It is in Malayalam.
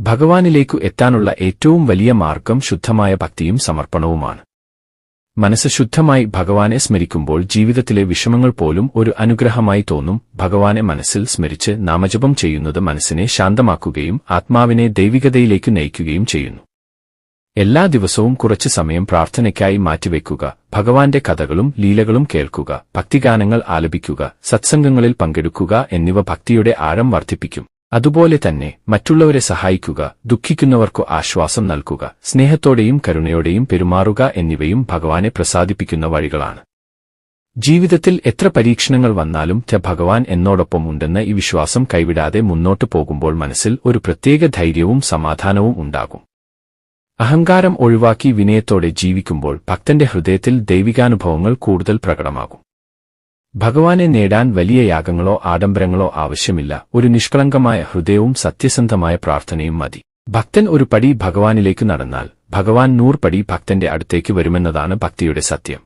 ഭഗവാനിലേക്കു എത്താനുള്ള ഏറ്റവും വലിയ മാർഗം ശുദ്ധമായ ഭക്തിയും സമർപ്പണവുമാണ്. മനസ്സ് ശുദ്ധമായി ഭഗവാനെ സ്മരിക്കുമ്പോൾ ജീവിതത്തിലെ വിഷമങ്ങൾ പോലും ഒരു അനുഗ്രഹമായി തോന്നും. ഭഗവാനെ മനസ്സിൽ സ്മരിച്ച് നാമജപം ചെയ്യുന്നത് മനസ്സിനെ ശാന്തമാക്കുകയും ആത്മാവിനെ ദൈവികതയിലേക്കു നയിക്കുകയും ചെയ്യുന്നു. എല്ലാ ദിവസവും കുറച്ചു സമയം പ്രാർത്ഥനയ്ക്കായി മാറ്റിവെക്കുക, ഭഗവാന്റെ കഥകളും ലീലകളും കേൾക്കുക, ഭക്തിഗാനങ്ങൾ ആലപിക്കുക, സത്സംഗങ്ങളിൽ പങ്കെടുക്കുക എന്നിവ ഭക്തിയുടെ ആഴം വർദ്ധിപ്പിക്കും. അതുപോലെ തന്നെ മറ്റുള്ളവരെ സഹായിക്കുക, ദുഃഖിക്കുന്നവർക്കു ആശ്വാസം നൽകുക, സ്നേഹത്തോടെയും കരുണയോടെയും പെരുമാറുക എന്നിവയും ഭഗവാനെ പ്രസാദിപ്പിക്കുന്ന വഴികളാണ്. ജീവിതത്തിൽ എത്ര പരീക്ഷണങ്ങൾ വന്നാലും ഭഗവാൻ എന്നോടൊപ്പം ഉണ്ടെന്ന ഈ വിശ്വാസം കൈവിടാതെ മുന്നോട്ടു പോകുമ്പോൾ മനസ്സിൽ ഒരു പ്രത്യേക ധൈര്യവും സമാധാനവും ഉണ്ടാകും. അഹങ്കാരം ഒഴിവാക്കി വിനയത്തോടെ ജീവിക്കുമ്പോൾ ഭക്തന്റെ ഹൃദയത്തിൽ ദൈവികാനുഭവങ്ങൾ കൂടുതൽ പ്രകടമാകും. ഭഗവാനെ നേടാൻ വലിയ യാഗങ്ങളോ ആഡംബരങ്ങളോ ആവശ്യമില്ല. ഒരു നിഷ്കളങ്കമായ ഹൃദയവും സത്യസന്ധമായ പ്രാർത്ഥനയും മതി. ഭക്തൻ ഒരു പടി ഭഗവാനിലേക്ക് നടന്നാൽ ഭഗവാൻ 100 പടി ഭക്തന്റെ അടുത്തേക്ക് വരുമെന്നതാണ് ഭക്തിയുടെ സത്യം.